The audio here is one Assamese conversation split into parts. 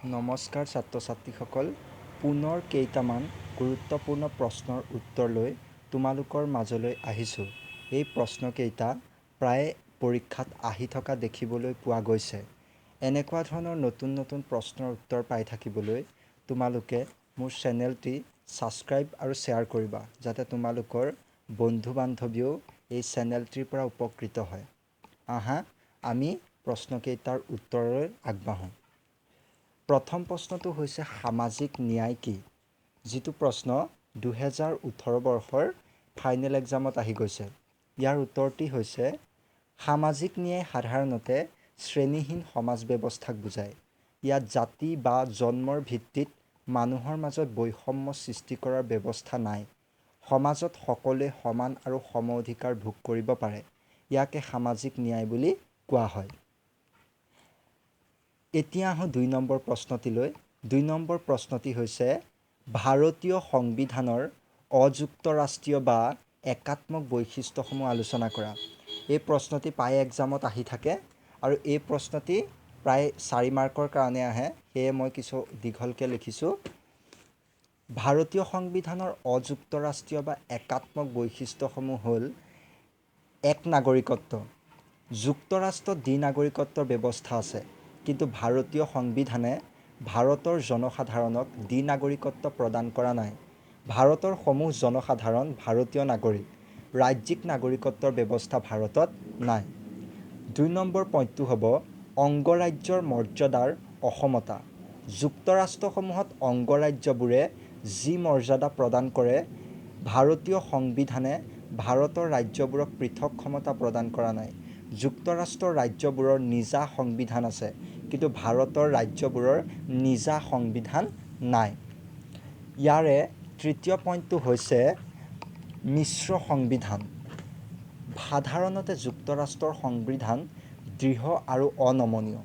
নমস্কাৰ ছাত্ৰ ছাত্ৰীসকল, পুনৰ কেইটামান গুৰুত্বপূৰ্ণ প্ৰশ্নৰ উত্তৰ লৈ তোমালোকৰ মাজলৈ আহিছোঁ। এই প্ৰশ্নকেইটা প্ৰায় পৰীক্ষাত আহি থকা দেখিবলৈ পোৱা গৈছে। এনেকুৱা ধৰণৰ নতুন নতুন প্ৰশ্নৰ উত্তৰ পাই থাকিবলৈ তোমালোকে মোৰ চেনেলটি ছাবস্ক্ৰাইব আৰু শ্বেয়াৰ কৰিবা, যাতে তোমালোকৰ বন্ধু বান্ধৱীও এই চেনেলটিৰ পৰা উপকৃত হয়। আহা আমি প্ৰশ্নকেইটাৰ উত্তৰলৈ আগবাঢ়োঁ। প্ৰথম প্ৰশ্নটো হৈছে সামাজিক ন্যায় কি? যিটো প্ৰশ্ন 2018 বৰ্ষৰ ফাইনেল এক্সামত আহি গৈছে। ইয়াৰ উত্তৰটি হৈছে সামাজিক ন্যায় সাধাৰণতে শ্ৰেণীহীন সমাজ ব্যৱস্থাক বুজায়। ইয়াত জাতি বা জন্মৰ ভিত্তিত মানুহৰ মাজত বৈষম্য সৃষ্টি কৰাৰ ব্যৱস্থা নাই। সমাজত সকলোৱে সমান আৰু সম অধিকাৰ ভোগ কৰিব পাৰে। ইয়াকে সামাজিক ন্যায় বুলি কোৱা হয়। এতিয়া আহোঁ 2 নম্বৰ প্ৰশ্নটিলৈ। 2 নম্বৰ প্ৰশ্নটি হৈছে ভাৰতীয় সংবিধানৰ অযুক্তৰাষ্ট্ৰীয় বা একাত্মক বৈশিষ্ট্যসমূহ আলোচনা কৰা। এই প্ৰশ্নটি প্ৰায় এক্সামত আহি থাকে আৰু এই প্ৰশ্নটি প্ৰায় 4 মাৰ্কৰ কাৰণে আহে, সেয়ে মই কিছু দীঘলকৈ লিখিছোঁ। ভাৰতীয় সংবিধানৰ অযুক্তৰাষ্ট্ৰীয় বা একাত্মক বৈশিষ্ট্যসমূহ হ'ল: 1. নাগৰিকত্ব। যুক্তৰাষ্ট্ৰত দ্বি-নাগৰিকত্বৰ ব্যৱস্থা আছে, কিন্তু ভাৰতীয় সংবিধানে ভাৰতৰ জনসাধাৰণক দ্বি-নাগৰিকত্ব প্ৰদান কৰা নাই। ভাৰতৰ সমূহ জনসাধাৰণ ভাৰতীয় নাগৰিক। ৰাজ্যিক নাগৰিকত্বৰ ব্যৱস্থা ভাৰতত নাই। 2 নম্বৰ পইণ্টটো হ'ব অংগৰাজ্যৰ মৰ্যাদাৰ অসমতা। যুক্তৰাষ্ট্ৰসমূহত অংগৰাজ্যবোৰে যি মৰ্যাদা প্ৰদান কৰে, ভাৰতীয় সংবিধানে ভাৰতৰ ৰাজ্যবোৰক পৃথক ক্ষমতা প্ৰদান কৰা নাই। যুক্তৰাষ্ট্ৰৰ ৰাজ্যবোৰৰ নিজা সংবিধান আছে, কিন্তু ভাৰতৰ ৰাজ্যবোৰৰ নিজা সংবিধান নাই। ইয়াৰে তৃতীয় পইণ্টটো হৈছে মিশ্ৰ সংবিধান। সাধাৰণতে যুক্তৰাষ্ট্ৰৰ সংবিধান দৃঢ় আৰু অনমনীয়,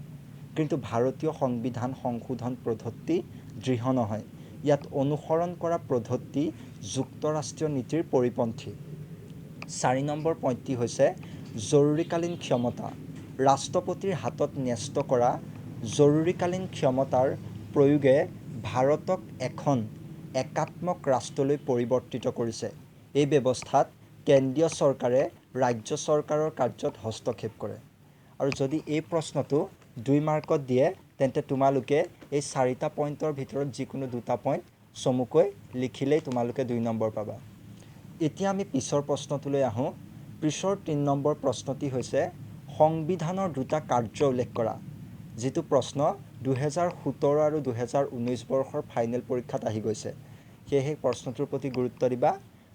কিন্তু ভাৰতীয় সংবিধান সংশোধন পদ্ধতি দৃঢ় নহয়। ইয়াত অনুসৰণ কৰা পদ্ধতি যুক্তৰাষ্ট্ৰীয় নীতিৰ পৰিপন্থী। 4 নম্বৰ পইণ্টটি হৈছে জৰুৰীকালীন ক্ষমতা। ৰাষ্ট্ৰপতিৰ হাতত ন্যস্ত কৰা জৰুৰীকালীন ক্ষমতাৰ প্ৰয়োগে ভাৰতক এখন একাত্মক ৰাষ্ট্ৰলৈ পৰিৱৰ্তিত কৰিছে। এই ব্যৱস্থাত কেন্দ্ৰীয় চৰকাৰে ৰাজ্য চৰকাৰৰ কাৰ্যত হস্তক্ষেপ কৰে। আৰু যদি এই প্ৰশ্নটো 2 মাৰ্কত দিয়ে, তেন্তে তোমালোকে এই 4টা পইণ্টৰ ভিতৰত যিকোনো 2টা পইণ্ট চমুকৈ লিখিলেই তোমালোকে 2 নম্বৰ পাবা। এতিয়া আমি পিছৰ প্ৰশ্নটোলৈ আহোঁ। পিছৰ 3 নম্বৰ প্ৰশ্নটি হৈছে সংবিধানৰ 2টা কাৰ্য উল্লেখ কৰা। যিটো প্ৰশ্ন 2017 আৰু 2019 বৰ্ষৰ ফাইনেল পৰীক্ষাত আহি গৈছে। সেয়েহে প্ৰশ্নটোৰ প্ৰতি গুৰুত্ব দিবা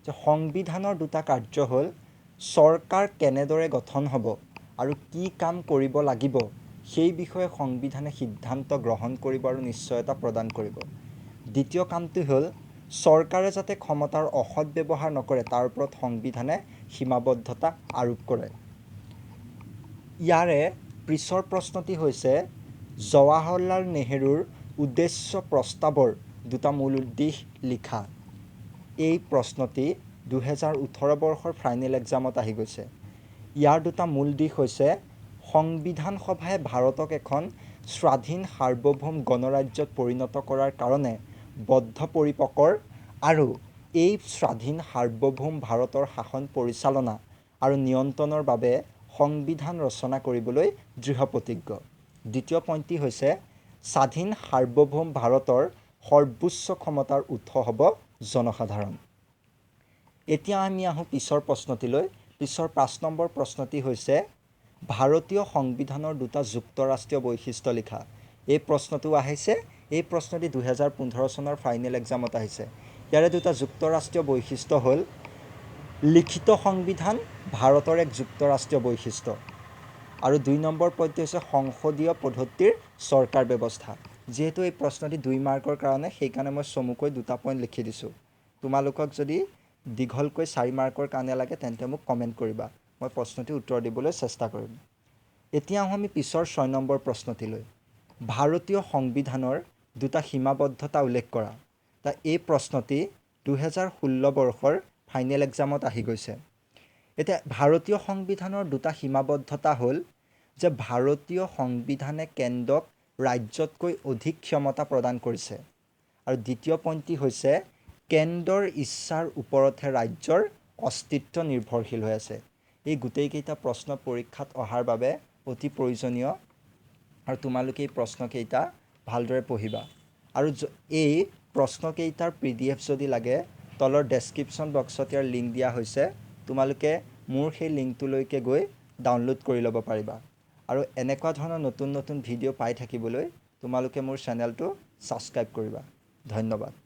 যে সংবিধানৰ 2টা কাৰ্য হ'ল চৰকাৰ কেনেদৰে গঠন হ'ব আৰু কি কাম কৰিব লাগিব, সেই বিষয়ে সংবিধানে সিদ্ধান্ত গ্ৰহণ কৰিব আৰু নিশ্চয়তা প্ৰদান কৰিব। দ্বিতীয় কামটো হ'ল চৰকাৰে যাতে ক্ষমতাৰ অসৎ ব্যৱহাৰ নকৰে, তাৰ ওপৰত সংবিধানে সীমাবদ্ধতা আৰোপ কৰে। ইয়াৰে পিছৰ প্ৰশ্নটি হৈছে জৱাহৰলাল নেহৰুৰ উদ্দেশ্য প্ৰস্তাৱৰ 2টা মূল উদ্দেশ্য লিখা। এই প্ৰশ্নটি 2018 বৰ্ষৰ ফাইনেল এক্সামত আহি গৈছে। ইয়াৰ 2টা মূল দিশ হৈছে সংবিধান সভাই ভাৰতক এখন স্বাধীন সাৰ্বভৌম গণৰাজ্যত পৰিণত কৰাৰ কাৰণে বদ্ধপৰিকৰ আৰু এই স্বাধীন সাৰ্বভৌম ভাৰতৰ শাসন পৰিচালনা আৰু নিয়ন্ত্ৰণৰ বাবে সংবিধান ৰচনা কৰিবলৈ দৃঢ়প্ৰতিজ্ঞ। দ্বিতীয় পইণ্টটি হৈছে স্বাধীন সাৰ্বভৌম ভাৰতৰ সৰ্বোচ্চ ক্ষমতাৰ উৎস হ'ব জনসাধাৰণ। এতিয়া আমি আহোঁ পিছৰ প্ৰশ্নটিলৈ। পিছৰ 5 নম্বৰ প্ৰশ্নটি হৈছে ভাৰতীয় সংবিধানৰ 2টা যুক্তৰাষ্ট্ৰীয় বৈশিষ্ট্য লিখা। এই প্ৰশ্নটো আহিছে, এই প্ৰশ্নটি 2015 চনৰ ফাইনেল এক্সামত আহিছে। ইয়াৰে 2টা যুক্তৰাষ্ট্ৰীয় বৈশিষ্ট্য হ'ল লিখিত সংবিধান ভাৰতৰ এক যুক্তৰাষ্ট্ৰীয় বৈশিষ্ট্য, আৰু 2 নম্বৰ পইণ্টটো হৈছে সংসদীয় পদ্ধতিৰ চৰকাৰ ব্যৱস্থা। যিহেতু এই প্ৰশ্নটি 2 মাৰ্কৰ কাৰণে, সেইকাৰণে মই চমুকৈ 2টা পইণ্ট লিখি দিছোঁ। তোমালোকক যদি দীঘলকৈ 4 মাৰ্কৰ কাৰণে লাগে, তেন্তে মোক কমেণ্ট কৰিবা, মই প্ৰশ্নটিৰ উত্তৰ দিবলৈ চেষ্টা কৰিম। এতিয়া আহোঁ আমি পিছৰ 6 নম্বৰ প্ৰশ্নটিলৈ। ভাৰতীয় সংবিধানৰ 2টা সীমাবদ্ধতা উল্লেখ কৰা। এই প্ৰশ্নটি 2016 বৰ্ষৰ ফাইনেল এক্সামত আহি গৈছে। এতিয়া ভাৰতীয় সংবিধানৰ 2টা সীমাবদ্ধতা হ'ল যে ভাৰতীয় সংবিধানে কেন্দ্ৰক ৰাজ্যতকৈ অধিক ক্ষমতা প্ৰদান কৰিছে। আৰু দ্বিতীয় পইণ্টটি হৈছে কেন্দ্ৰৰ ইচ্ছাৰ ওপৰতহে ৰাজ্যৰ অস্তিত্ব নিৰ্ভৰশীল হৈ আছে। এই গোটেইকেইটা প্ৰশ্ন পৰীক্ষাত অহাৰ বাবে অতি প্ৰয়োজনীয় আৰু তোমালোকে এই প্ৰশ্নকেইটা ভালদৰে পঢ়িবা। আৰু এই প্ৰশ্নকেইটাৰ PDF যদি লাগে তলৰ ডেছক্ৰিপশ্যন বক্সত ইয়াৰ লিংক দিয়া হৈছে, তোমালোকে মোৰ সেই লিংকটোলৈকে গৈ ডাউনলোড কৰি ল'ব পাৰিবা। আৰু এনেকুৱা ধৰণৰ নতুন নতুন ভিডিঅ' পাই থাকিবলৈ তোমালোকে মোৰ চেনেলটো ছাবস্ক্ৰাইব কৰিবা। ধন্যবাদ।